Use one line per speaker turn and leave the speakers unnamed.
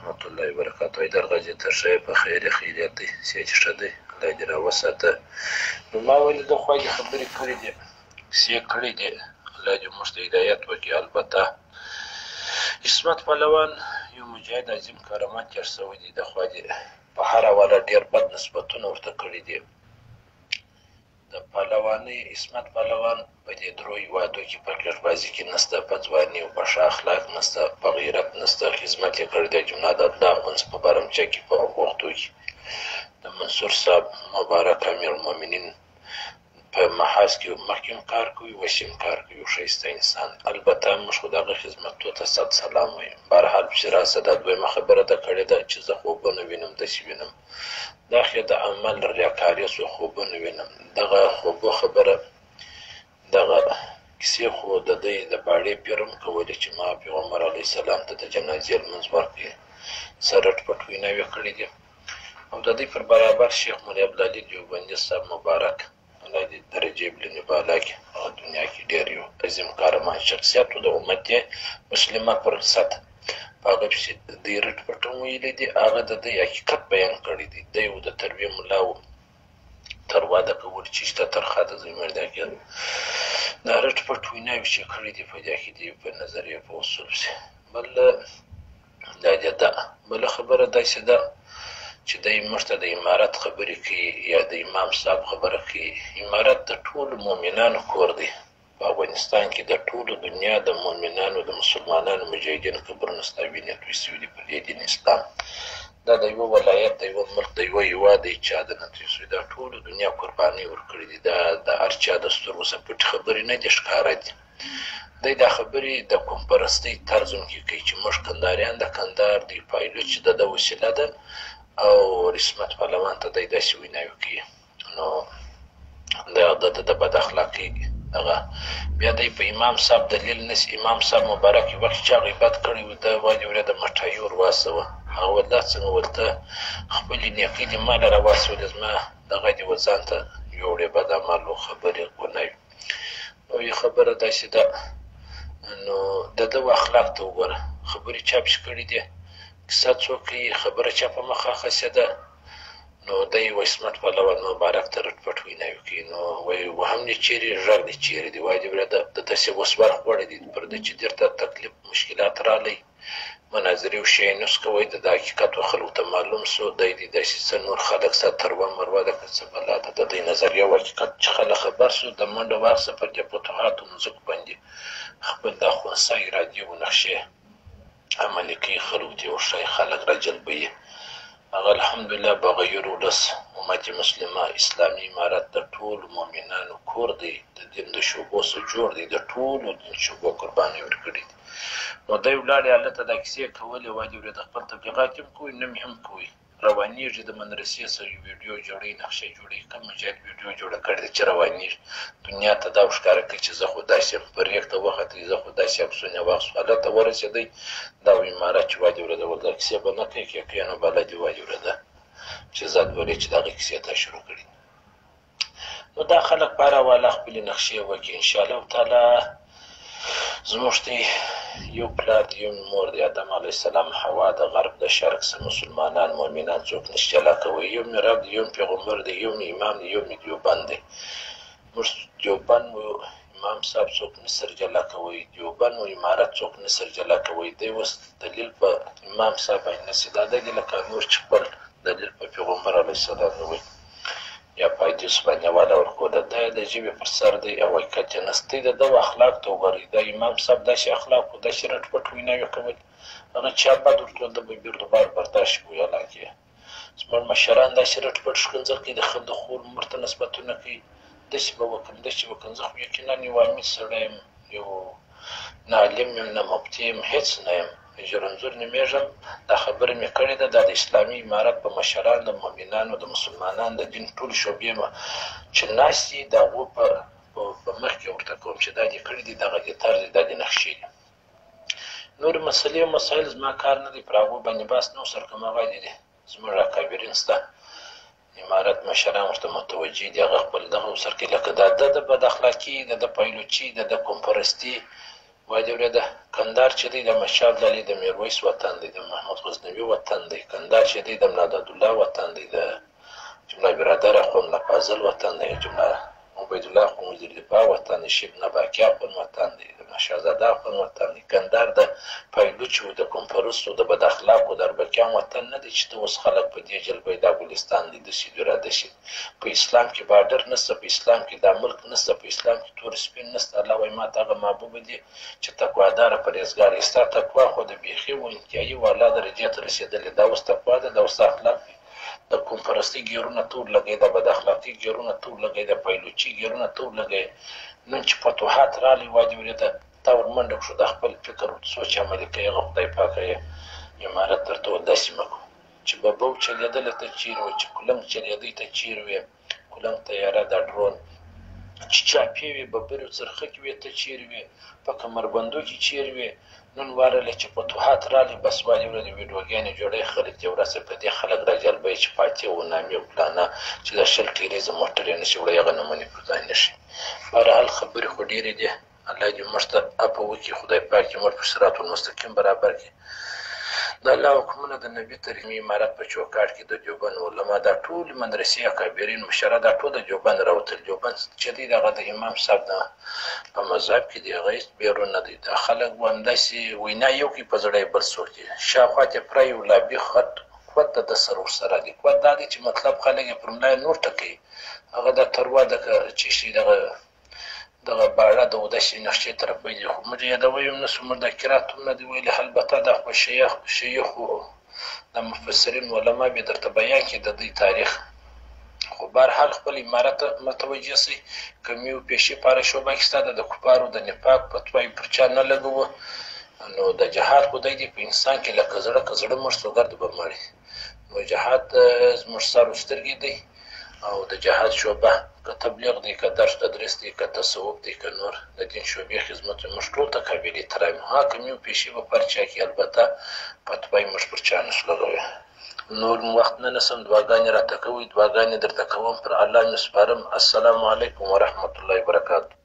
ورحمة الله وبرکاته. درغځي تر ښه په خیر خیریت دی، صحت ښه دی، الله دې راوساته. نو ما ولې د خوږې خبرې کړې دي، کیسې کړې دي، الله دې موږ ته هدایت وکړي. البته عصمت پهلوان یو مجاهد عظیم کرامت تېر شوی دی، د خوږې په هر حواله ډېر بد نسبتونه ورته کړي دي. د پهلوانۍ عصمت پهلوان په دې درو هېوادو کې په کرکټبازي کې نشته، په ځواني او په ښه اخلاق نشته، په غیرت نشته. خدمت یې کړی دی جمله د الله اخوند په برمچه کې په وختو کې د منصور صاحب مبارک امیرالمؤمنین په محاذ کې مخکې هم کار کوي، اوس هم کار کوي، یو ښایسته انسان. البته موږ خو د هغه خدمتو ته صد سلام وایو. بهرحال پسې راسه دا دویمه خبره ده کړې ده چې زه خوبونه وینم، داسې وینم دا خو د عمل ریاکاري څو خوبونه وینم. دغه خوبو خبره دغه کیسې خو د دوی د باړې پیر هم کولې چې ما پیغمبر علیه السلام ته د جنازې لمونځ ورکړې، څه رټ پټ ویناوې کړې دي. او د دوی پر برابر شیخ مولوي عبدالعلي دیوبندي صاحب مبارک الله دې درجې بلندې بالا کړي، هغه دنیا کې ډېر یو عظیم کارمان شخصیت و د امت مسلمه پر سطح. په هغه پسې دوی رټ پټ هم ویلي دي، هغه د دوی حقیقت بیان کړی دی. دی و د تربیې ملا و، تر واده کول چې شته ترخه د زوی مردا کېدو. دا رټ پټ ویناوې چې کړي دي په دې کې دي په نظریې په اصول پسې. بل دا دې ده بله خبره داسې ده چې دی موږ ته د امارت خبرې کوي یا د امام صاحب خبره کوي. امارت د ټولو مؤمنانو کور دی. په افغانستان کې د ټولو دنیا د مؤمنانو د مسلمانانو مجاهدینو قبرونه ستا وینې توی سوي دي په دې دین اسلام. دا د یوه ولایت د یوه ملک د یوه هېواد د هېچا د نه توی سوي، دا ټولو دنیا قربانۍ ورکړي دي. دا د هر چا د سترګو څخه پټې خبرې نه دي، ښکاره دي. دی دا خبرې د قوم پرستۍ طرز هم کې کوي چې موږ کنداریان د کندهار دی، پایلوچ د ده وسیله ده او عصمت پهلوان ته دی داسې ویناوې کوي. نو د بد اخلاقۍ هغه بیا دی په امام صاحب دلیل نسي. امام صاحب مبارک یو وخت چا غیبت کړی و، ده وایي ورې د مټایي ور واستوه. هغه ویل دا څنګه ورته خپلې نیکۍ دې ما له راواستولې، زما دغه دې و ځان ته جوړې بد عمل و خبرې ګناوې. نو یې خبره داسې ده. نو د ده و اخلاق ته وګوره، خبرې چا پسې کړي دي، کیسه څوک کوي، خبره چا په مخ اخیستې ده. نو دی و عصمت پهلوان مبارک ته رټ پټ ویناوې کوي. نو وایي وهم دې چیرې غږ دې چیرې دی، وایي دې وره د داسې اوس وخت غوړی دی پر ده چې درته تکلیف مشکلات راغلی، مناظرې او شیانوس کوئ، د حقیقت و خلکو ته معلوم سو. دی دې داسې څه نور خلک سه تروه مروه ده که څه بلا ده. د دوی نظریه او حقیقت چې خلک خبر سو، د منډه واخیسته پر دې فتوحاتو مځکو باندې خپل دا خنثی ارادې و نقشې عملي کوي، خلکو ته وښایي، خلک را جلبوي. هغه الحمدلله بغیر ولس امت مسلمه اسلامي امارت د ټولو مؤمنانو کور دی، د دین د شعبو څخه جوړ دی، د ټولو دین شعبو قربانۍ ورکړي دي. نو دی ولاړې هلته دا کیسې کولې، وایي ورې د خپل تبلیغات هم کوي، نوم هم کوي، روانېږي، د مدرسې سره ویډیو جوړوي، نقشه جوړوي. کوم مجاهد ویډیو جوړه کړې ده چې روانېږي، دنیا ته دا ښکاره کوي چې زه خو داسې یم، په ریګ ته وختئ، زه خو داسې عکسونه واخیستو. هلته ورسېدی دا امارت چې وایي ورې ده ول دا کیسې به نه کوي، که کوي نو بلدې وایي ورې ده چې ځد ولې چې دغه کیسې تا شروع کړي. نو دا خلک په هر حواله خپلې نقشې وکړي. انشاءالله تعالی زموږ ته یو پلار دی، یو مور دی، آدم علیه السلام، حوا د غرب د شرق څخه مسلمانان مؤمنان څوک نشي جلا کوي. یو مې رب دی، یو مې پیغمبر دی، یو مې امام دی، یو مې دیوبند دی. موږ دیوبند مو امام صاحب څوک نسر جلا کوي، دیوبند مو امارت څوک نسر جلا کوي. دی اوس دلیل په امام صاحب باندې نسي، دا دی لکه نور چې خپل دلیل په پیغمبر علیه السلام وایي یا په حدیث باندې والا ورکوله. دا د ژبې پر سر دی او حقیقت یې نسته. دی د ده اخلاق ته وګورئ، دا امام صاحب داسې اخلاق و، داسې رټ پټ ویناوې کول، هغه چا بد ورته ویل ده به بیردوبار برداشت کوي. حالانکې زموږ مشران داسې رټ پټ ښکنځل کوي، د خور مور ته نسبتونه کوي، داسې به وکړم داسې وکړم. زه خو یقینا یو عامي سړی یم، یو نه عالم یم، نه مفتي یم، هېڅ نه یم، ژرنځور نومېږم. دا خبره مې کړې ده، دا د اسلامي امارت په مشران د مؤمنانو د مسلمانانو د دین ټولې شعبې چې ناست دي د هغو په مخ کې ورته کوم چې دا دې کړي دي، دغه دې طرز دی، دا دې نقشې دي. نورې مسلې او مسایل زما کار نه دی، پر هغو باندې بحث نه ورسره کوم. هغه دي زموږ اکابرین شته، امارت مشران ورته متوجه دي، هغه خپل دغه ورسره کوي. لکه د ده د بد اخلاقي، د ده پایلوچي، د ده قوم پرستي وایي وریده کندهار چې دی د احمدشاه ابدالي د میرویس وطن دی، د محمود غزنوي وطن دی. کندهار چې دی د ملادالله وطن دی، د جمله برادر اخوند فاضل وطن دی، جمله عبیدالله اخوند وزیر دفاع وطن دی، شیخ نباکي اخوند وطن دی، د شهزاده اخوند وطن دی. کندهار د پایلوچو د کنفرانسو د بد اخلاقو د اربکیان وطن نه دی چې ته اوس خلک په دې جلبۍ دا ګلستان دی دسې دي رادسې. په اسلام کې بارډر نشته، په اسلام کې دا ملک نشته، په اسلام کې تور سپین نشته. الله وایي ما ته هغه محبوبه دي چې تقواداره پرهیزګاره ستا تقوا خو د بیخي و انتهایي و اعلی درجې ته رسېدلې. دا اوس تقوا ده، دا اوس اخلاق دي. د کوم پرستي ګیرونه تور لګی، د بد اخلاقي ګیرونه تور لګی، د پایلوچي ګیرونه تور لګی. نن چې فتوحات راغلي وادي وریده تا ور منډه کړو، د خپل فکر سوچ عملي کوي. هغه خدای پاکه یې امارت درته داسې مه کړو چې ببو چلېدله ته چیرې وې، چې کولنګ چلېدی ته چیرې وې، کولنګ طیاره دا ډرون چې چاپې وې، ببرې څرخکې وې ته چیرې وې، په کمربندو کې چیرې وې. نن وارله چې فتوحات راغلي بس وادي وریده ویډیوګانې جوړوي خلک یې ورځ په دې خلک راجلبوي چې فاتح و نامې او فلانه چې دا شل ټیریزه موټر یې نشي وړی، هغه نمونې پر ځای نشي. بهرحال خبرې خو ډېرې دي. الله دې موږ ته عفو وکړي، خدای پاک دې موږ په صراط المستقیم برابر کړي. د الله حکمونه د نبي ترمي امارت په چوکاټ کې د دیوبند علما دا ټول مدرسې اکابرین مشره دا ټول د دیوبند راوتل. دیوبند چې دی دغه د امام صاحب په مذهب کې دی، هغه هېڅ بیرون نه دی. دا خلک به همداسې وینا یو کوي په زړه یې بل څوک دي. شاوخوا ته پرای ولابي خط قوت د سر ورسره دی. قوت دا دی چې مطلب خلک یې پر ملا نور ټکوي. هغه د تروا د چې شي دغه باړه د اوداسې نقشې طرف ویلي، خو موږ یادوی هم نشو، موږ د قرات هم نه دي ویلي. البته دا خو شیخو د مفسرین علما بیا درته بیان کړي د دوی تاریخ. خو بهرحال خپل امارت متوجه سئ. کمی و پیشې پاره شعبه کې ستا د کفارو د نفاق فتوا یې پر چا نه لګوه، نو د جهاد خو دی په انسان کې لکه زړه که زړه مړ سو ګرد به مړي. نو جهاد زموږ سر و سترګې دی، او د جهاد شعبه که تبلیغ دی، که درس تدریس دی، که تصوف دی، که نور د دین شعبې خدمت موږ ټول ته قابل احترام یو. ها کمی و پیشې به پر چا کې البته فتوا یې موږ پر چا نسو لګوی. نور وخت نه نسم، دعاګانې راته کوئ، دعاګانې درته کوم، پر الله مې سپارم. السلام علیکم ورحمة الله وبرکاته.